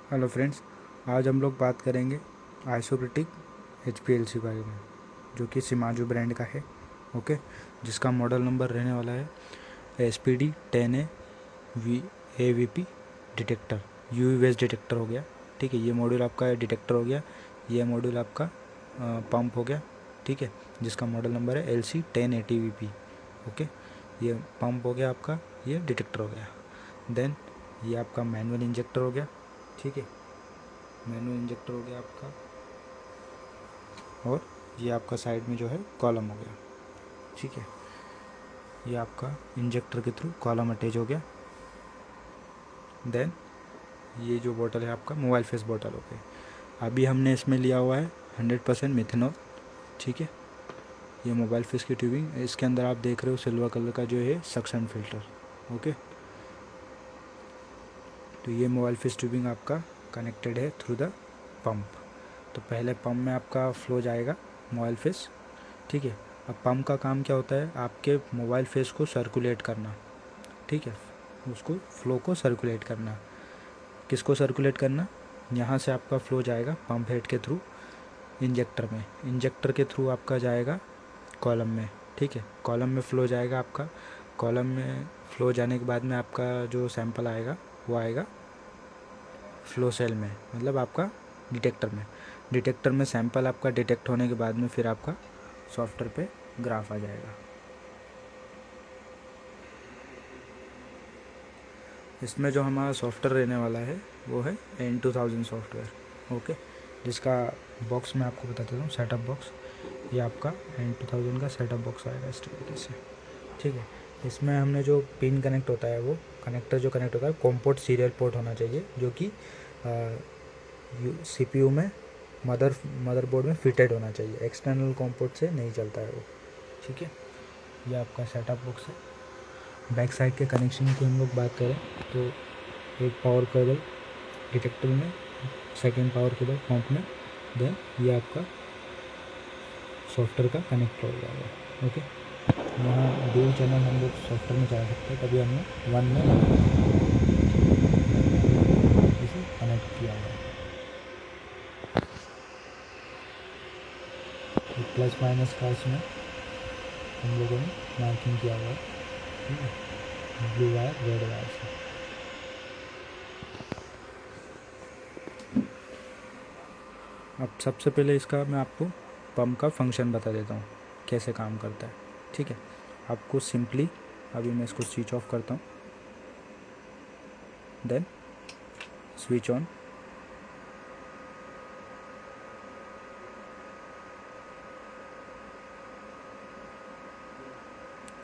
Hello friends, आज हम लोग बात करेंगे आइसोक्रिटिक HPLC बारे में, जो कि शिमाजू ब्रांड का है। ओके, जिसका मॉडल नंबर रहने वाला है SPD 10A AVP detector, UV vis detector हो गया। ठीक है, ये मॉड्यूल आपका डिटेक्टर हो गया, ये मॉड्यूल आपका पंप हो गया। ठीक है, जिसका मॉडल नंबर है LC 1080VP। ओके, ये पंप हो गया आपका, ये डिटेक्टर हो गया। देन ये आपका मैनुअल इंजेक्टर हो गया। ठीक है, मैनुअल इंजेक्टर हो गया आपका, और ये आपका साइड में जो है कॉलम हो गया। ठीक है, ये आपका इंजेक्टर के थ्रू कॉलम अटैच हो गया। देन ये जो बोतल है आपका मोबाइल फेस बोतल हो गया। अभी हमने इसमें लिया हुआ है 100% मिथेनॉल। ठीक है, ये मोबाइल फेस की ट्यूबिंग, इसके अंदर आप देख रहे हो सिल्वर कलर का जो है सक्शन फिल्टर। ओके, तो ये मोबाइल फेस ट्यूबिंग आपका कनेक्टेड है थ्रू द पंप। तो पहले पंप में आपका फ्लो जाएगा मोबाइल फेस। ठीक है, अब पंप का काम क्या होता है, आपके मोबाइल फेस को सर्कुलेट करना। ठीक है, उसको फ्लो को सर्कुलेट करना। किसको सर्कुलेट करना, यहाँ से आपका फ्लो जाएगा पंप हेड के थ्रू इंजेक्टर में, इंजेक्टर के थ्रू आपका जाएगा कॉलम में। ठीक है, कॉलम में फ्लो जाएगा आपका, कॉलम में फ्लो जाने के बाद में आपका जो सैंपल आएगा वो आएगा फ्लो सेल में, मतलब आपका डिटेक्टर में। डिटेक्टर में सैंपल आपका डिटेक्ट होने के बाद में फिर आपका सॉफ्टवेयर पे ग्राफ आ जाएगा। इसमें जो हमारा सॉफ्टवेयर रहने वाला है वो है N2000 सॉफ्टवेयर। ओके, जिसका बॉक्स मैं आपको बता देता हूँ, सेटअप बॉक्स। ये आपका N2000 का सेटअप बॉक्स आएगा इस तरीके से। ठीक है, इसमें हमने जो पिन कनेक्ट होता है, वो कनेक्टर जो कनेक्ट होता है कॉम्पोर्ट सीरियल पोर्ट होना चाहिए, जो कि CPU में मदरबोर्ड में फिटेड होना चाहिए, एक्सटर्नल कॉम्पोर्ट से नहीं चलता है वो। ठीक है, ये आपका सेटअप बॉक्स है। बैक साइड के कनेक्शन की हम लोग बात करें तो एक पावर केबल डिटेक्टर में, सेकेंड पावर केबल पंप में, देन ये आपका सॉफ्टवेयर का कनेक्ट हो जाएगा। ओके, यहाँ डुअल चैनल हम लोग सॉफ्टवेयर में चला सकते हैं, तभी हमने वन में इसे कनेक्ट किया हुआ है। तो प्लस माइनस का इसमें हम लोगों ने मार्किंग किया हुआ है। ठीक है, ब्लू वायर रेड वायर से। अब सबसे पहले इसका मैं आपको पंप का फंक्शन बता देता हूँ, कैसे काम करता है। ठीक है, आपको सिंपली अभी मैं इसको स्विच ऑफ करता हूँ, देन स्विच ऑन।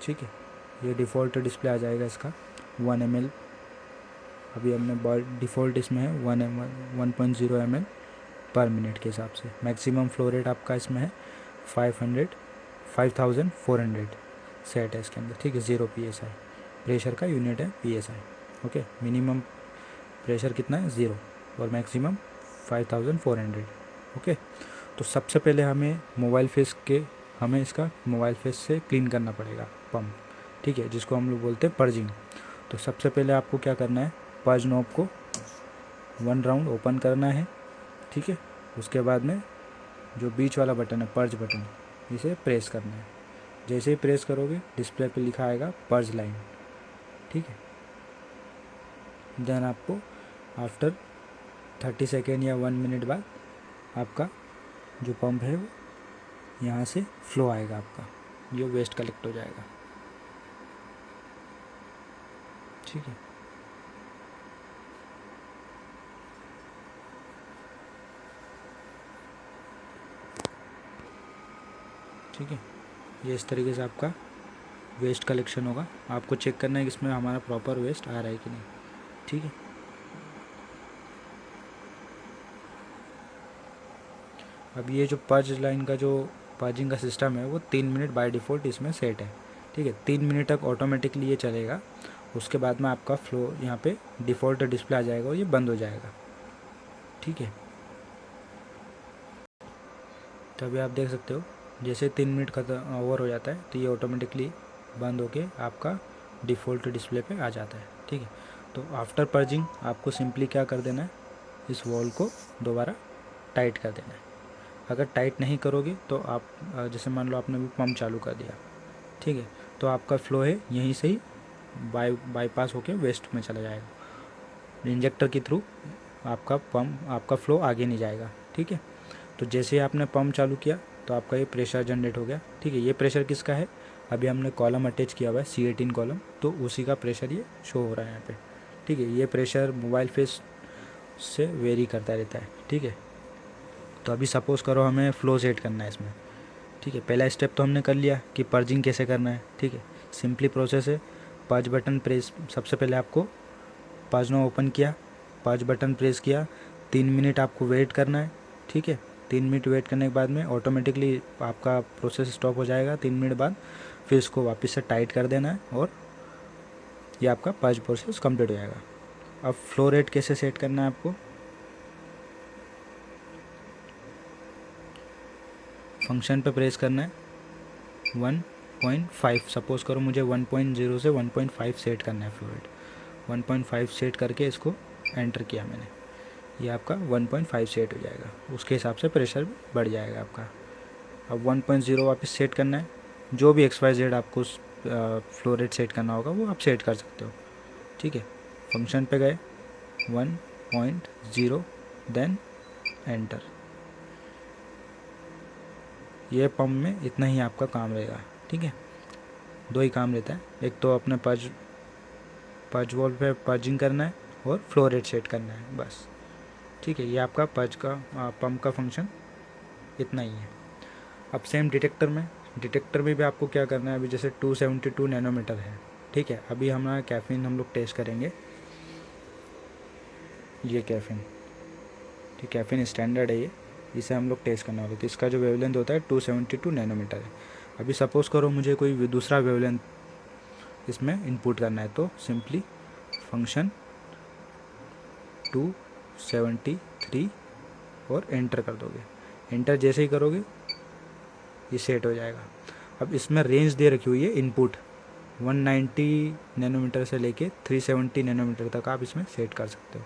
ठीक है, ये डिफ़ॉल्ट डिस्प्ले आ जाएगा इसका 1 ml। अभी हमने डिफ़ॉल्ट इसमें है 1.0 ml पर मिनट के हिसाब से। मैक्सिमम फ्लो रेट आपका इसमें है 5400 सेट है इसके अंदर। ठीक है, 0 PSI, प्रेशर का यूनिट है PSI। ओके, मिनिमम प्रेशर कितना है 0 और मैक्सिमम 5400। ओके, तो सबसे पहले हमें इसका मोबाइल फेस से क्लीन करना पड़ेगा पंप। ठीक है, जिसको हम लोग बोलते हैं पर्जिंग। तो सबसे पहले आपको क्या करना है, पर्ज नॉब को 1 राउंड ओपन करना है। ठीक है, उसके बाद में जो बीच वाला बटन है पर्ज बटन, इसे प्रेस करना है। जैसे ही प्रेस करोगे डिस्प्ले पे लिखा आएगा पर्ज लाइन। ठीक है, देन आपको आफ्टर 30 सेकेंड या 1 मिनट बाद आपका जो पंप है वो यहाँ से फ्लो आएगा, आपका जो वेस्ट कलेक्ट हो जाएगा। ठीक है, ठीक है, ये इस तरीके से आपका वेस्ट कलेक्शन होगा। आपको चेक करना है कि इसमें हमारा प्रॉपर वेस्ट आ रहा है कि नहीं। ठीक है, अब ये जो पर्ज लाइन का जो पर्जिंग का सिस्टम है वो 3 मिनट बाय डिफ़ॉल्ट इसमें सेट है। ठीक है, 3 मिनट तक ऑटोमेटिकली ये चलेगा। उसके बाद में आपका फ्लो यहाँ पे डिफ़ॉल्ट डिस्प्ले आ जाएगा और ये बंद हो जाएगा। ठीक है, तभी आप देख सकते हो जैसे 3 मिनट खत्म ओवर हो जाता है तो ये ऑटोमेटिकली बंद होके आपका डिफ़ॉल्ट डिस्प्ले पे आ जाता है। ठीक है, तो आफ्टर पर्जिंग आपको सिंपली क्या कर देना है, इस वॉल को दोबारा टाइट कर देना है। अगर टाइट नहीं करोगे तो आप जैसे मान लो आपने भी पम्प चालू कर दिया, ठीक है, तो आपका फ्लो है यहीं से ही बाईपास होके वेस्ट में चला जाएगा। इंजेक्टर के थ्रू आपका फ्लो आगे नहीं जाएगा, ठीक है। तो जैसे ही आपने पम्प चालू किया तो आपका ये प्रेशर जनरेट हो गया, ठीक है। ये प्रेशर किसका है? अभी हमने कॉलम अटैच किया हुआ है C18 कॉलम, तो उसी का प्रेशर ये शो हो रहा है यहाँ पे, ठीक है। ये प्रेशर मोबाइल फेस से वेरी करता रहता है, ठीक है। तो अभी सपोज़ करो हमें फ्लो सेट करना है इसमें, ठीक है। पहला स्टेप तो हमने कर लिया कि पर्जिंग कैसे करना है, ठीक है। सिंपली प्रोसेस है, पज बटन प्रेस, सबसे पहले आपको पज नो ओपन किया, पज बटन प्रेस किया, 3 मिनट आपको वेट करना है, ठीक है। 3 मिनट वेट करने के बाद में ऑटोमेटिकली आपका प्रोसेस स्टॉप हो जाएगा 3 मिनट बाद। फिर इसको वापस से टाइट कर देना है और ये आपका पज प्रोसेस कंप्लीट हो जाएगा। अब फ्लो रेट कैसे सेट करना है आपको, फंक्शन पे प्रेस करना है 1.5, सपोज़ करो मुझे 1.0 से 1.5 सेट करना है फ्लो रेट। 1.5 सेट करके इसको एंटर किया मैंने, ये आपका 1.5 सेट हो जाएगा, उसके हिसाब से प्रेशर भी बढ़ जाएगा आपका। अब 1.0 वापस सेट करना है, जो भी XYZ आपको फ्लो रेट सेट करना होगा वो आप सेट कर सकते हो, ठीक है। फंक्शन पे गए 1.0 देन एंटर। ये पम्प में इतना ही आपका काम रहेगा, ठीक है। 2 ही काम रहता है, एक तो अपने पज वॉल पे पर्जिंग करना है और फ्लो रेट सेट करना है, बस, ठीक है। ये आपका पंप का फंक्शन इतना ही है। अब सेम डिटेक्टर में भी आपको क्या करना है, अभी जैसे 272 नैनोमीटर है, ठीक है। अभी हमारा कैफीन हम लोग टेस्ट करेंगे, ये कैफीन, ठीक, कैफीन स्टैंडर्ड है ये, इसे हम लोग टेस्ट करने वाले, तो इसका जो वेवलेंथ होता है 272 नैनोमीटर है। अभी सपोज़ करो मुझे कोई दूसरा वेवलेंथ इसमें इनपुट करना है, तो सिंपली फंक्शन 273 और एंटर कर दोगे। एंटर जैसे ही करोगे ये सेट हो जाएगा। अब इसमें रेंज दे रखी हुई है इनपुट 190 नैनोमीटर से लेके 370 नैनोमीटर तक आप इसमें सेट कर सकते हो,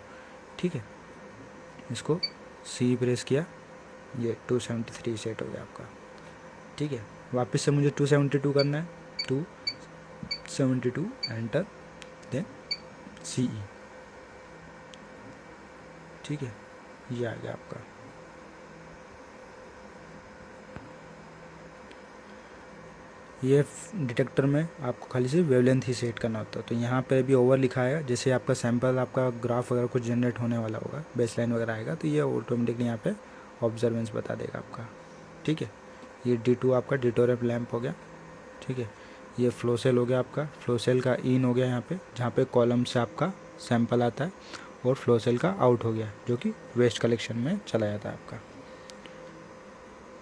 ठीक है। इसको C प्रेस किया, ये 273 सेट हो गया आपका, ठीक है। वापस से मुझे 272 करना है, 272 एंटर देन CE, ठीक है। ये आ गया आपका। ये डिटेक्टर में आपको खाली सिर्फ वेवलेंथ ही सेट करना होता है, तो यहाँ पे भी ओवर लिखा है, जैसे आपका सैंपल, आपका ग्राफ वगैरह कुछ जनरेट होने वाला होगा, बेसलाइन वगैरह आएगा, तो ये ऑटोमेटिकली यहाँ पे ऑब्जर्वेंस बता देगा आपका, ठीक है। ये D2 आपका डिटोरेप लैम्प हो गया, ठीक है। ये फ्लो सेल हो गया आपका, फ्लो सेल का इन हो गया यहाँ पे, जहाँ पे कॉलम से आपका सैंपल आता है, और फ्लो सेल का आउट हो गया जो कि वेस्ट कलेक्शन में चला जाता है आपका,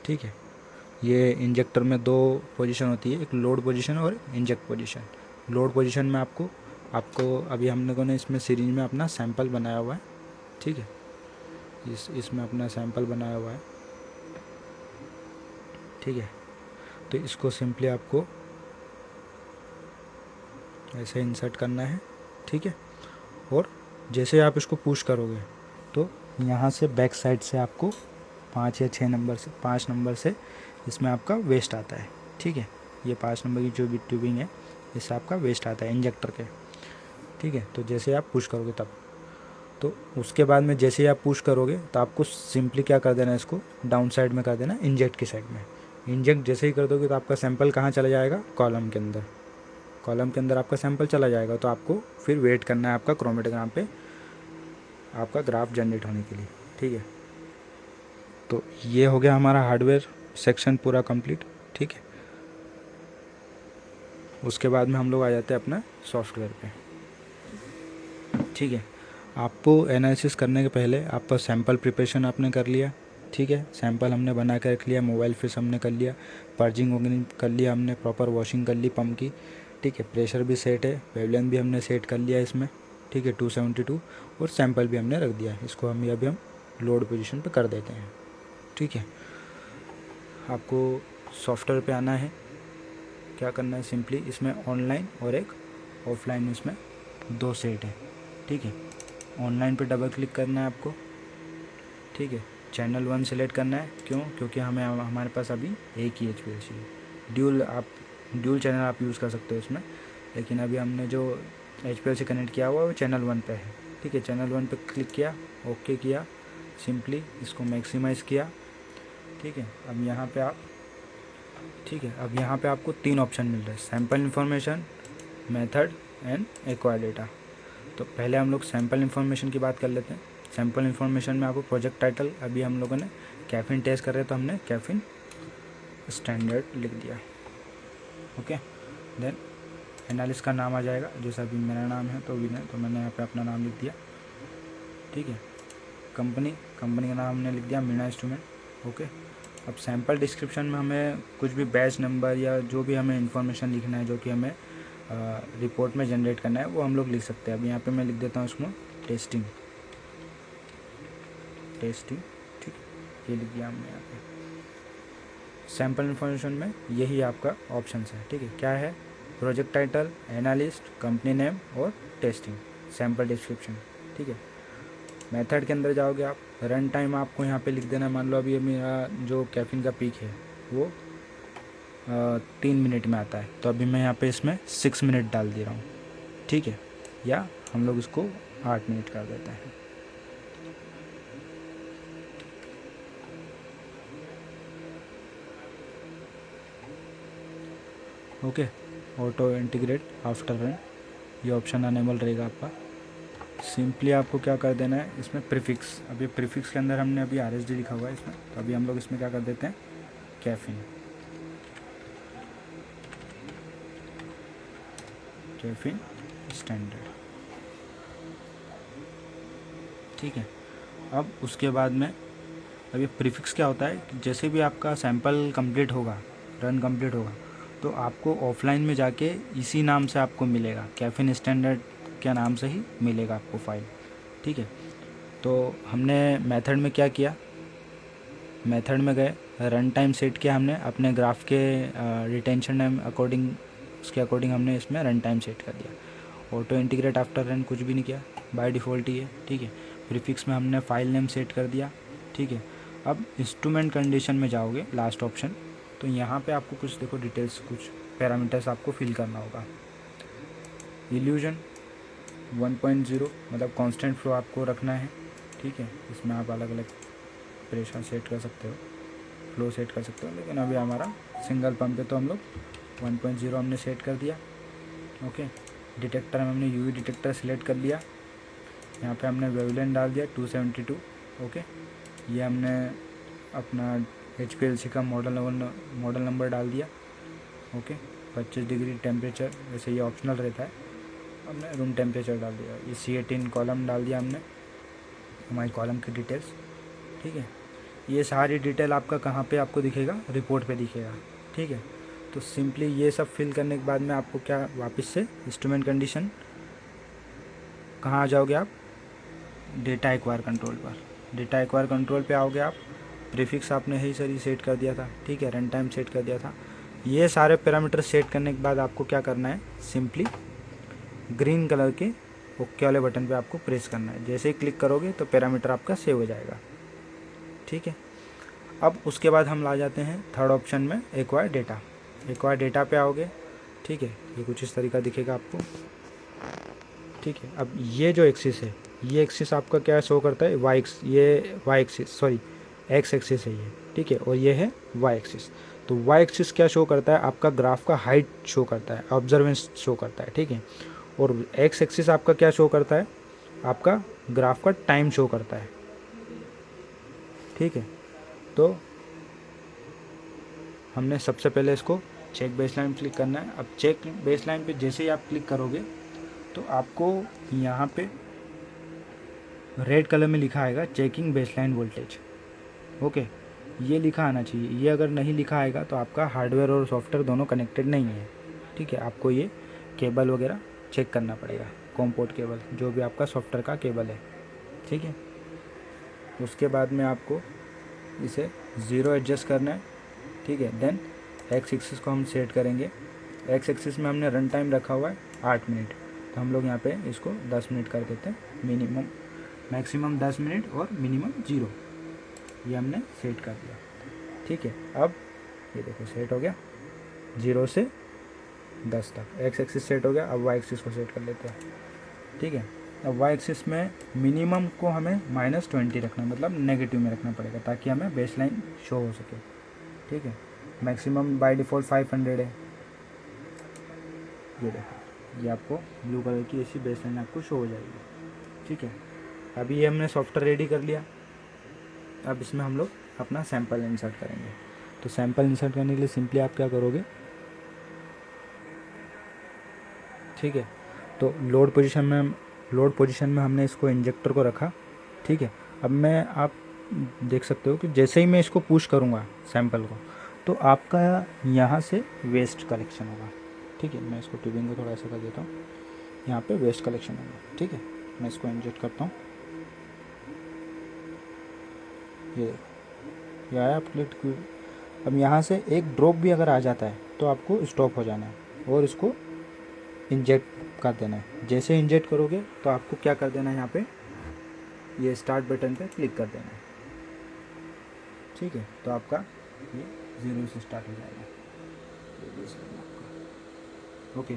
ठीक है। ये इंजेक्टर में 2 पोजीशन होती है, एक लोड पोजीशन और इंजेक्ट पोजीशन। लोड पोजीशन में आपको अभी हम लोगों ने इसमें सीरीज में अपना सैंपल बनाया हुआ है, ठीक है। इसमें अपना सैंपल बनाया हुआ है, ठीक है। तो इसको सिंपली आपको ऐसे इंसर्ट करना है, ठीक है। और जैसे आप इसको पुश करोगे तो यहाँ से बैक साइड से आपको 5 या 6 नंबर से 5 नंबर से इसमें आपका वेस्ट आता है, ठीक है। ये 5 नंबर की जो भी ट्यूबिंग है इससे आपका वेस्ट आता है इंजेक्टर के, ठीक है। तो जैसे आप पुश करोगे तब, तो उसके बाद में जैसे ही आप पुश करोगे तो आपको सिंपली क्या कर देना है, इसको डाउन साइड में कर देना, इंजेक्ट की साइड में। इंजेक्ट जैसे ही कर दोगे तो आपका सैंपल कहाँ चला जाएगा, कॉलम के अंदर। कॉलम के अंदर आपका सैंपल चला जाएगा, तो आपको फिर वेट करना है आपका क्रोमेटोग्राम पे आपका ग्राफ जनरेट होने के लिए, ठीक है। तो ये हो गया हमारा हार्डवेयर सेक्शन पूरा कंप्लीट, ठीक है। उसके बाद में हम लोग आ जाते हैं अपना सॉफ्टवेयर पे, ठीक है। आपको एनालिसिस करने के पहले आपका सैंपल प्रिपरेशन आपने कर लिया, ठीक है। सैंपल हमने बना के रख लिया, मोबाइल फिश हमने कर लिया, पर्जिंग वगैरह कर लिया हमने, प्रॉपर वॉशिंग कर ली पंप की, ठीक है। प्रेशर भी सेट है, वेवलेंथ भी हमने सेट कर लिया इसमें, ठीक है, 272, और सैंपल भी हमने रख दिया। इसको अभी हम लोड पोजीशन पे कर देते हैं, ठीक है। आपको सॉफ्टवेयर पे आना है, क्या करना है, सिंपली इसमें ऑनलाइन और एक ऑफलाइन, इसमें 2 सेट है, ठीक है। ऑनलाइन पे डबल क्लिक करना है आपको, ठीक है। चैनल 1 सेलेक्ट करना है, क्यों? क्योंकि हमारे पास अभी एक ही HPLC है। ड्यूल चैनल आप यूज़ कर सकते हो इसमें, लेकिन अभी हमने जो HPLC कनेक्ट किया हुआ है वो चैनल 1 पे है। ठीक है, चैनल 1 पे क्लिक किया, ओके किया, सिंपली इसको मैक्सिमाइज़ किया। ठीक है, अब यहाँ पे आपको 3 ऑप्शन मिल रहे हैं, sample information, method and acquire data. तो पहले हम लोग सैम्पल इन्फॉर्मेशन की बात कर लेते हैं। सैम्पल इन्फॉर्मेशन में आपको प्रोजेक्ट टाइटल, अभी हम लोगों ने कैफीन टेस्ट कर रहे हैं तो हमने कैफीन स्टैंडर्ड लिख दिया। ओके, देन एनालिस्ट का नाम आ जाएगा, जैसा अभी मेरा नाम है तो विनय, तो मैंने यहाँ पे अपना नाम लिख दिया। ठीक है, कंपनी का नाम हमने लिख दिया मीना इंस्ट्रूमेंट। ओके, अब सैम्पल डिस्क्रिप्शन में हमें कुछ भी बैच नंबर या जो भी हमें इन्फॉर्मेशन लिखना है, जो कि हमें रिपोर्ट में जनरेट करना है, वो हम लोग लिख सकते हैं। अब यहाँ पे मैं लिख देता हूँ इसमें टेस्टिंग। ठीक, ये लिख दिया हमने यहाँ पे। सैम्पल इन्फॉर्मेशन में यही आपका ऑप्शन है। ठीक है, क्या है? Project title, analyst, company name और टेस्टिंग, सैम्पल डिस्क्रिप्शन। ठीक है, मेथड के अंदर जाओगे आप, रन टाइम आपको यहाँ पे लिख देना। मान लो अभी मेरा जो कैफीन का पीक है वो 3 मिनट में आता है, तो अभी मैं यहाँ पे इसमें 6 मिनट डाल दे रहा हूँ। ठीक है, या हम लोग इसको 8 मिनट कर देते हैं। Okay, auto integrate after run, ये ऑप्शन अनेबल रहेगा आपका। सिंपली आपको क्या कर देना है इसमें प्रीफिक्स, अभी प्रीफिक्स के अंदर हमने अभी RSD लिखा हुआ है इसमें, तो अभी हम लोग इसमें क्या कर देते हैं कैफीन स्टैंडर्ड। ठीक है, अब उसके बाद में अब ये प्रीफिक्स क्या होता है कि जैसे भी आपका सैंपल कंप्लीट होगा, रन कंप्लीट होगा, तो आपको ऑफलाइन में जाके इसी नाम से आपको मिलेगा, कैफीन स्टैंडर्ड के नाम से ही मिलेगा आपको फाइल। ठीक है, तो हमने मेथड में क्या किया, मेथड में गए, रन टाइम सेट किया हमने अपने ग्राफ के रिटेंशन टाइम अकॉर्डिंग, उसके अकॉर्डिंग हमने इसमें रन टाइम सेट कर दिया। ऑटो इंटीग्रेट आफ्टर रन कुछ भी नहीं किया, बाय डिफ़ॉल्ट ही है। ठीक है, प्रीफिक्स में हमने फाइल नेम सेट कर दिया। ठीक है, अब इंस्ट्रूमेंट कंडीशन में जाओगे, लास्ट ऑप्शन, तो यहाँ पे आपको कुछ देखो डिटेल्स, कुछ पैरामीटर्स आपको फिल करना होगा। इल्यूजन 1.0 मतलब कांस्टेंट फ्लो आपको रखना है। ठीक है, इसमें आप अलग अलग प्रेशर सेट कर सकते हो, फ्लो सेट कर सकते हो, लेकिन अभी हमारा सिंगल पंप पे तो हम लोग 1.0 हमने सेट कर दिया। ओके, डिटेक्टर में हमने UV डिटेक्टर सेलेक्ट कर लिया, यहाँ पे हमने वेवलेंथ डाल दिया 272। ओके, ये हमने अपना HPLC का मॉडल नंबर डाल दिया। ओके, 25 डिग्री टेम्परेचर, वैसे ये ऑप्शनल रहता है, हमने रूम टेम्परेचर डाल दिया। ये C18 कॉलम डाल दिया हमने, हमारी कॉलम की डिटेल्स। ठीक है, ये सारी डिटेल आपका कहाँ पे आपको दिखेगा, रिपोर्ट पे दिखेगा। ठीक है, तो सिंपली ये सब फिल करने के बाद में आपको क्या, वापस से इंस्ट्रूमेंट कंडीशन, कहाँ आ जाओगे आप, डेटा एक्वायर कंट्रोल पर। डेटा एक्वायर कंट्रोल पे आओगे आप, प्रीफिक्स आपने ही सही सेट कर दिया था। ठीक है, रन टाइम सेट कर दिया था। ये सारे पैरामीटर सेट करने के बाद आपको क्या करना है, सिंपली ग्रीन कलर के ओके वाले बटन पे आपको प्रेस करना है। जैसे ही क्लिक करोगे तो पैरामीटर आपका सेव हो जाएगा। ठीक है, अब उसके बाद हम ला जाते हैं थर्ड ऑप्शन में, एक्वायर डेटा। एक्वायर डेटा पे आओगे। ठीक है, ये कुछ इस तरीका दिखेगा आपको। ठीक है, अब ये जो एक्सिस है, ये एक्सिस आपका क्या शो करता है, एक्स एक्सिस है ये। ठीक है, और ये है वाई एक्सिस। तो वाई एक्सिस क्या शो करता है, आपका ग्राफ का हाइट शो करता है, ऑब्जर्वेंस शो करता है। ठीक है, और एक्स एक्सिस आपका क्या शो करता है, आपका ग्राफ का टाइम शो करता है। ठीक है, तो हमने सबसे पहले इसको चेक बेसलाइन क्लिक करना है। अब चेक बेसलाइन पे जैसे ही आप क्लिक करोगे तो आपको यहाँ पे रेड कलर में लिखा आएगा चेकिंग बेसलाइन वोल्टेज। ओके, ये लिखा आना चाहिए। ये अगर नहीं लिखा आएगा तो आपका हार्डवेयर और सॉफ्टवेयर दोनों कनेक्टेड नहीं है। ठीक है, आपको ये केबल वगैरह चेक करना पड़ेगा, कॉम पोर्ट केबल, जो भी आपका सॉफ्टवेयर का केबल है। ठीक है, उसके बाद में आपको इसे 0 एडजस्ट करना है। ठीक है, देन एक्स एक्सिस को हम सेट करेंगे। एक्स एक्सिस में हमने रन टाइम रखा हुआ है 8 मिनट, तो हम लोग यहाँ पे इसको 10 मिनट कर देते हैं। मैक्सिमम 10 मिनट और मिनिमम 0। ये हमने सेट कर दिया। ठीक है, अब ये देखो सेट हो गया 0 से 10 तक। एक्स एक्सिस सेट हो गया। अब वाई एक्सिस को सेट कर लेते हैं। ठीक है, अब वाई एक्सिस में मिनिमम को हमें -20 रखना, मतलब नेगेटिव में रखना पड़ेगा ताकि हमें बेस लाइन शो हो सके। ठीक है, मैक्सिमम बाय डिफ़ॉल्ट 500 है। ये देखो, ये आपको ब्लू कलर की ऐसी बेस लाइन आपको शो हो जाएगी। ठीक है, अभी ये हमने सॉफ्टवेयर रेडी कर लिया। अब इसमें हम लोग अपना सैंपल इंसर्ट करेंगे। तो सैंपल इंसर्ट करने के लिए सिंपली आप क्या करोगे, ठीक है, तो लोड पोजीशन में हमने इसको इंजेक्टर को रखा। ठीक है, अब मैं आप देख सकते हो कि जैसे ही मैं इसको पुश करूँगा सैंपल को, तो आपका यहाँ से वेस्ट कलेक्शन होगा। ठीक है, मैं इसको ट्यूबिंग को थोड़ा ऐसा कर देता हूँ, यहाँ पे वेस्ट कलेक्शन होगा। ठीक है, मैं इसको इंजेक्ट करता हूँ। ये देखो, ये आया आप क्लिक। अब यहाँ से एक ड्रॉप भी अगर आ जाता है तो आपको स्टॉप हो जाना है और इसको इंजेक्ट कर देना है। जैसे इंजेक्ट करोगे तो आपको क्या कर देना है, यहाँ पे ये स्टार्ट बटन पे क्लिक कर देना है। ठीक है, तो आपका ये 0 से स्टार्ट हो जाएगा। ओके,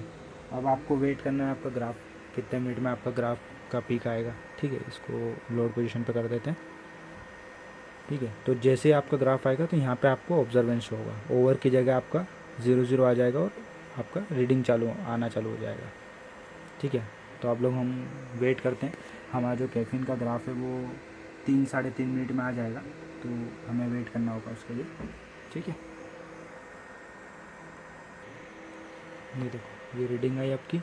अब आपको वेट करना है आपका ग्राफ कितने मिनट में आपका ग्राफ का पीक आएगा। ठीक है, इसको लोड पोजीशन पे कर देते हैं। ठीक है, तो जैसे आपका ग्राफ आएगा तो यहाँ पे आपको ऑब्जर्वेंस शो होगा, ओवर की जगह आपका 0 आ जाएगा और आपका रीडिंग आना चालू हो जाएगा। ठीक है, तो आप लोग हम वेट करते हैं। हमारा जो कैफीन का ग्राफ है वो 3-3.5 मिनट में आ जाएगा, तो हमें वेट करना होगा उसके लिए। ठीक है, ये देखो, ये रीडिंग आई आपकी,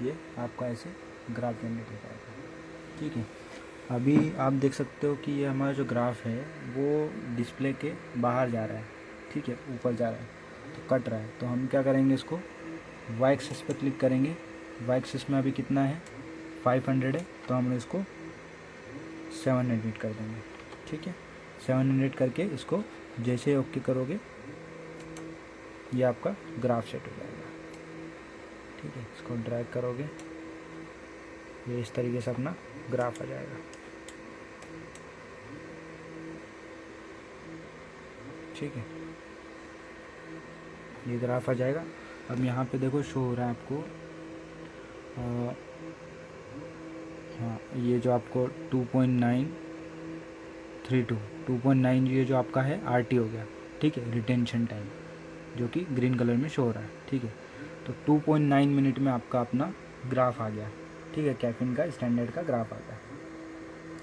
ये आपका ऐसे ग्राफ जनरेट हो जाएगा। ठीक है, अभी आप देख सकते हो कि ये हमारा जो ग्राफ है वो डिस्प्ले के बाहर जा रहा है। ठीक है, ऊपर जा रहा है तो कट रहा है। तो हम क्या करेंगे, इसको वाई एक्सिस पर क्लिक करेंगे। वाई एक्सिस में अभी कितना है, 500 है, तो हम इसको 700 कर देंगे। ठीक है, 700 करके इसको जैसे ओके करोगे ये आपका ग्राफ सेट हो जाएगा। ठीक है, इसको ड्रैग करोगे ये इस तरीके से अपना ग्राफ आ जाएगा। ठीक है, ये ग्राफ आ जाएगा। अब यहाँ पे देखो शो हो रहा है आपको, हाँ, ये जो आपको 2.9 ये जो आपका है RT हो गया। ठीक है, रिटेंशन टाइम जो कि ग्रीन कलर में शो हो रहा है। ठीक है, तो 2.9 मिनट में आपका अपना ग्राफ आ गया। ठीक है, कैफीन का स्टैंडर्ड का ग्राफ आ गया।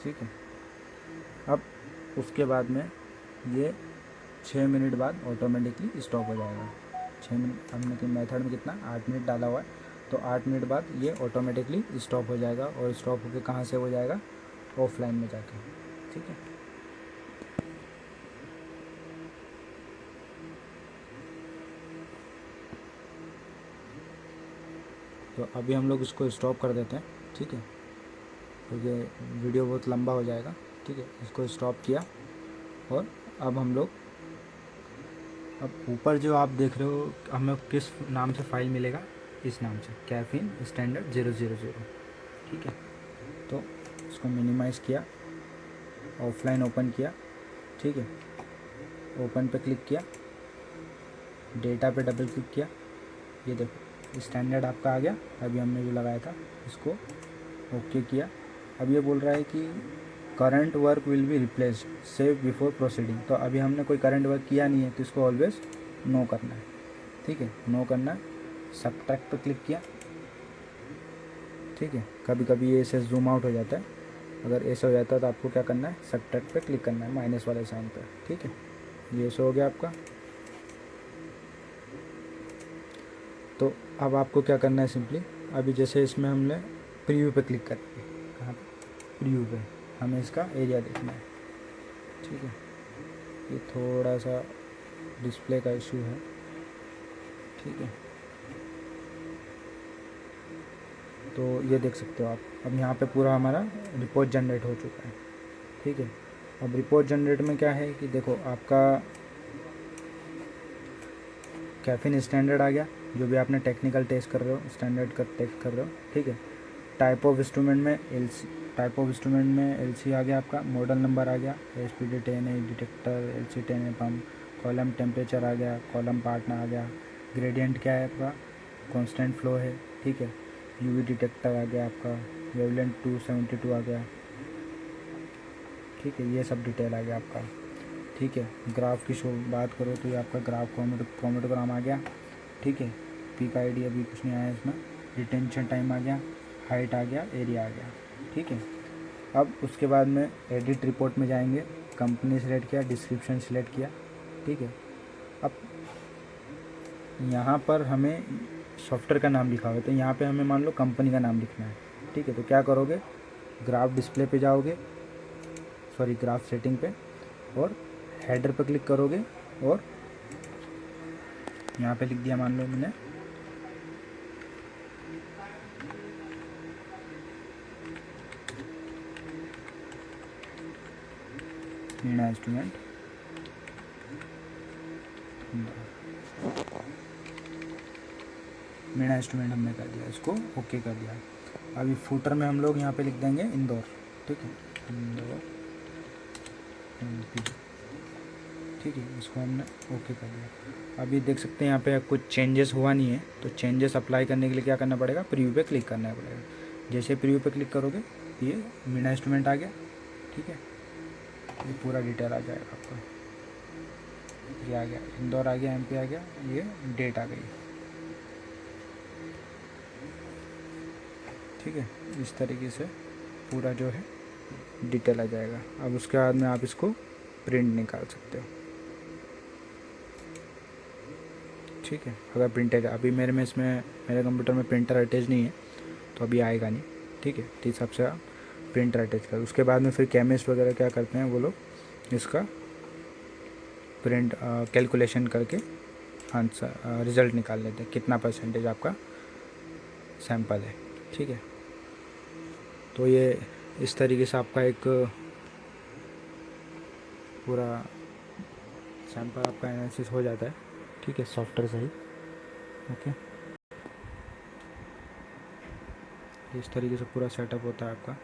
ठीक है, अब उसके बाद में ये 6 मिनट बाद ऑटोमेटिकली स्टॉप हो जाएगा। 6 मिनट हमने कि मेथड में कितना 8 मिनट डाला हुआ है, तो 8 मिनट बाद ये ऑटोमेटिकली स्टॉप हो जाएगा। और स्टॉप होकर कहाँ से हो जाएगा, ऑफलाइन में जाके। ठीक है, तो अभी हम लोग इसको स्टॉप कर देते हैं। ठीक है, क्योंकि वीडियो बहुत लंबा हो जाएगा। ठीक है, इसको स्टॉप किया और अब हम लोग, अब ऊपर जो आप देख रहे हो हमें किस नाम से फाइल मिलेगा, इस नाम से कैफीन स्टैंडर्ड 000। ठीक है, तो इसको मिनिमाइज़ किया, ऑफलाइन ओपन किया। ठीक है, ओपन पे क्लिक किया, डेटा पे डबल क्लिक किया, ये देखो स्टैंडर्ड आपका आ गया। अभी हमने जो लगाया था इसको ओके किया। अब ये बोल रहा है कि current work will be replaced, save before proceeding. तो अभी हमने कोई करंट वर्क किया नहीं है, तो इसको ऑलवेज नो करना है। ठीक है, नो करना है। सबट्रैक्ट पे क्लिक किया। ठीक है, कभी कभी ये ऐसे जूम आउट हो जाता है, अगर ऐसा हो जाता है तो आपको क्या करना है, सबट्रैक्ट पे क्लिक करना है, माइनस वाले साइन पे। ठीक है, ये ऐसा हो गया आपका। तो अब आपको क्या करना है, सिंपली अभी जैसे इसमें हमने प्रीव्यू पे क्लिक करेंगे, कहाँ पे, प्रीव्यू पे हमें इसका एरिया देखना है। ठीक है, ये थोड़ा सा डिस्प्ले का इशू है। ठीक है, तो ये देख सकते हो आप, अब यहाँ पे पूरा हमारा रिपोर्ट जनरेट हो चुका है। ठीक है, अब रिपोर्ट जनरेट में क्या है कि देखो आपका कैफीन स्टैंडर्ड आ गया, जो भी आपने टेक्निकल टेस्ट कर रहे हो स्टैंडर्ड का टेस्ट कर रहे हो। ठीक है, टाइप ऑफ इंस्ट्रूमेंट में टाइप ऑफ इंस्ट्रूमेंट में एलसी आ गया आपका, मॉडल नंबर आ गया, SPD10 है डिटेक्टर, LC10 है पम्प, कॉलम टेम्परेचर आ गया, कॉलम पार्टनर आ गया, ग्रेडियंट क्या है आपका, कांस्टेंट फ्लो है, ठीक है। यूवी डिटेक्टर आ गया आपका, वेवलेंथ 272 आ गया, ठीक है। ये सब डिटेल आ गया आपका, ठीक है। ग्राफ की शो बात करो तो ये आपका ग्राफ क्रोमेटोग्राम आ गया, ठीक है। पीक आईडी अभी कुछ नहीं आया इसमें, रिटेंशन टाइम आ गया, हाइट आ गया, एरिया आ गया, ठीक है। अब उसके बाद में एडिट रिपोर्ट में जाएंगे, कंपनी सेलेक्ट किया, डिस्क्रिप्शन सेलेक्ट किया, ठीक है। अब यहाँ पर हमें सॉफ्टवेयर का नाम लिखा हुआ है, तो यहाँ पे हमें मान लो कंपनी का नाम लिखना है, ठीक है। तो क्या करोगे, ग्राफ डिस्प्ले पे जाओगे, सॉरी ग्राफ सेटिंग पे, और हेडर पे क्लिक करोगे, और यहाँ पे लिख दिया मान लो मैंने मीणा इंस्ट्रूमेंट, मीणा इंस्ट्रूमेंट हमने कर दिया, इसको ओके कर दिया। अभी फुटर में हम लोग यहाँ पे लिख देंगे इंदौर, ठीक है, इंदौर MP, ठीक है। इसको हमने ओके कर दिया। अभी देख सकते हैं यहाँ पे कुछ चेंजेस हुआ नहीं है, तो चेंजेस अप्लाई करने के लिए क्या करना पड़ेगा, प्रीव्यू पे क्लिक करना पड़ेगा। जैसे प्रीव्यू पे क्लिक करोगे ये मीणा इंस्ट्रूमेंट आ गया, ठीक है। ये पूरा डिटेल आ जाएगा आपका, ये आ गया इंदौर आ गया, MP आ गया, ये डेट आ गई, ठीक है। इस तरीके से पूरा जो है डिटेल आ जाएगा। अब उसके बाद में आप इसको प्रिंट निकाल सकते हो, ठीक है। अगर प्रिंटेड अभी मेरे में इसमें मेरे कंप्यूटर में प्रिंटर अटैच नहीं है, तो अभी आएगा नहीं, ठीक है। तो इस हिसाब से आप प्रिंटर अटैच कर, उसके बाद में फिर केमिस्ट वगैरह क्या करते हैं वो लोग इसका प्रिंट कैलकुलेशन करके आंसर रिज़ल्ट निकाल लेते हैं, कितना परसेंटेज आपका सैंपल है, ठीक है। तो ये इस तरीके से आपका एक पूरा सैंपल आपका एनालिसिस हो जाता है, ठीक है, सॉफ्टवेयर से ही, ओके। इस तरीके से पूरा सेटअप होता है आपका।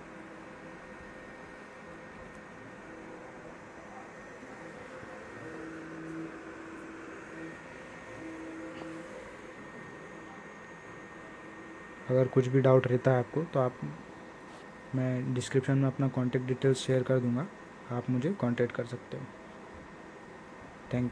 अगर कुछ भी डाउट रहता है आपको तो आप, मैं डिस्क्रिप्शन में अपना कॉन्टैक्ट डिटेल्स शेयर कर दूँगा, आप मुझे कॉन्टैक्ट कर सकते हो। Thank you.